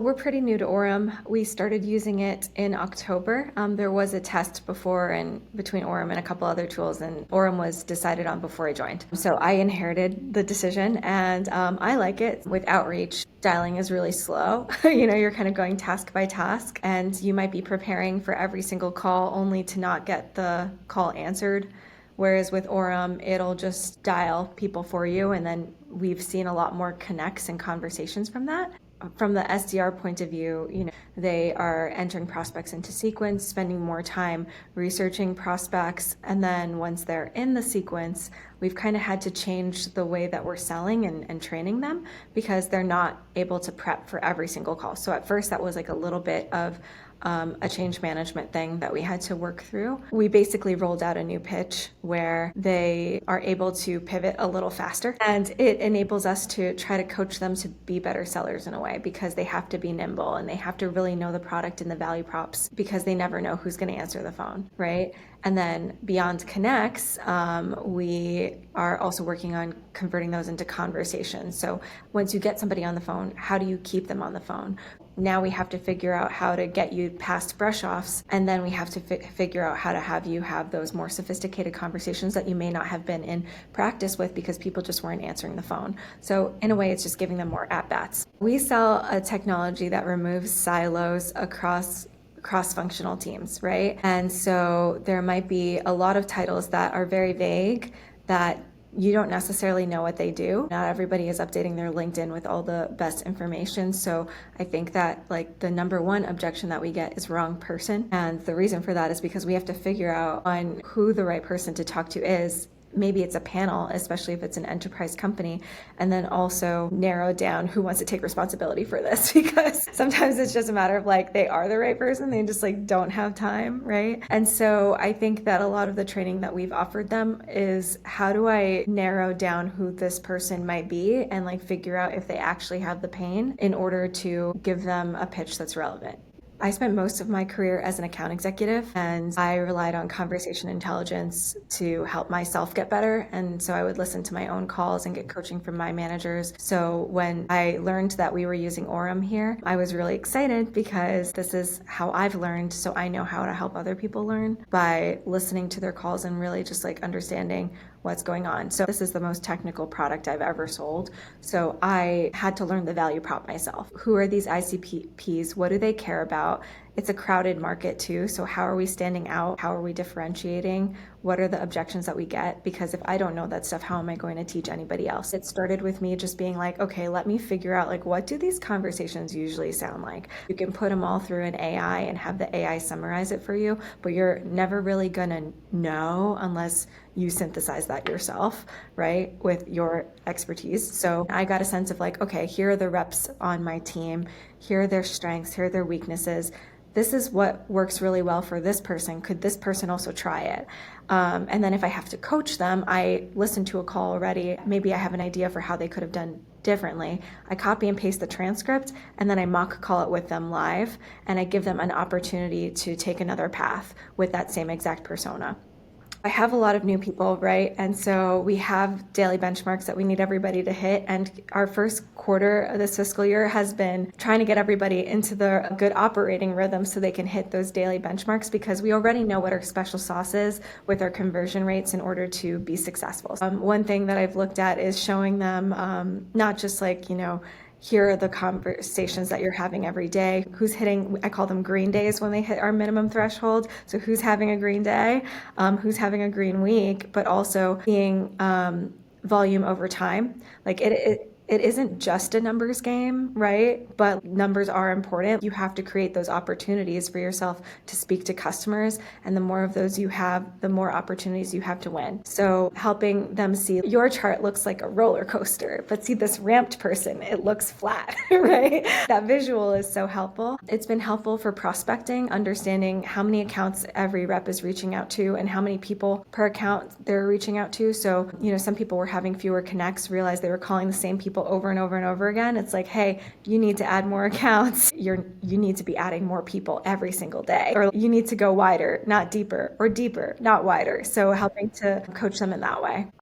We're pretty new to Orum. We started using it in October. There was a test before and between Orum and a couple other tools, and Orum was decided on before I joined. So I inherited the decision, and I like it. With outreach, dialing is really slow. You're kind of going task by task, and you might be preparing for every single call only to not get the call answered. Whereas with Orum, it'll just dial people for you, and then we've seen a lot more connects and conversations from that. From the SDR point of view, they are entering prospects into sequence, spending more time researching prospects, and then once they're in the sequence, we've kind of had to change the way that we're selling and training them because they're not able to prep for every single call. So at first that was like a little bit of a change management thing that we had to work through. We basically rolled out a new pitch where they are able to pivot a little faster, and it enables us to try to coach them to be better sellers in a way because they have to be nimble and they have to really know the product and the value props because they never know who's going to answer the phone, right? And then beyond connects, we are also working on converting those into conversations. So once you get somebody on the phone, how do you keep them on the phone? Now we have to figure out how to get you past brush offs, and then we have to figure out how to have you have those more sophisticated conversations that you may not have been in practice with because people just weren't answering the phone. So in a way, it's just giving them more at-bats. We sell a technology that removes silos across cross-functional teams, right? And so there might be a lot of titles that are very vague that you don't necessarily know what they do. Not everybody is updating their LinkedIn with all the best information. So I think that like the number one objection that we get is wrong person. And the reason for that is because we have to figure out on who the right person to talk to is. Maybe it's a panel, especially if it's an enterprise company, and then also narrow down who wants to take responsibility for this because sometimes it's just a matter of like they are the right person, they just like don't have time, right? And so I think that a lot of the training that we've offered them is how do I narrow down who this person might be and like figure out if they actually have the pain in order to give them a pitch that's relevant. I spent most of my career as an account executive, and I relied on conversation intelligence to help myself get better. And so I would listen to my own calls and get coaching from my managers. So when I learned that we were using Orum here, I was really excited because this is how I've learned. So I know how to help other people learn by listening to their calls and really just like understanding what's going on. So this is the most technical product I've ever sold. So I had to learn the value prop myself. Who are these ICPs? What do they care about? It's a crowded market too. So how are we standing out? How are we differentiating? What are the objections that we get? Because if I don't know that stuff, how am I going to teach anybody else? It started with me just being like, okay, let me figure out like what do these conversations usually sound like? You can put them all through an AI and have the AI summarize it for you, but you're never really gonna know unless you synthesize that yourself, right? With your expertise. So I got a sense of like, okay, here are the reps on my team. Here are their strengths. Here are their weaknesses. This is what works really well for this person. Could this person also try it? And then if I have to coach them, I listen to a call already. Maybe I have an idea for how they could have done differently. I copy and paste the transcript and then I mock call it with them live and I give them an opportunity to take another path with that same exact persona. I have a lot of new people, right? And so we have daily benchmarks that we need everybody to hit. And our first quarter of this fiscal year has been trying to get everybody into the good operating rhythm so they can hit those daily benchmarks because we already know what our special sauce is with our conversion rates in order to be successful. One thing that I've looked at is showing them not just like, here are the conversations that you're having every day. Who's hitting, I call them green days when they hit our minimum threshold. So who's having a green day, who's having a green week, but also seeing volume over time. Like it isn't just a numbers game, right? But numbers are important. You have to create those opportunities for yourself to speak to customers. And the more of those you have, the more opportunities you have to win. So helping them see your chart looks like a roller coaster, but see this ramped person, it looks flat, right? That visual is so helpful. It's been helpful for prospecting, understanding how many accounts every rep is reaching out to and how many people per account they're reaching out to. So, some people were having fewer connects, realized they were calling the same people over and over and over again. It's like, hey, you need to add more accounts. You need to be adding more people every single day, or you need to go wider, not deeper, or deeper, not wider. So helping to coach them in that way.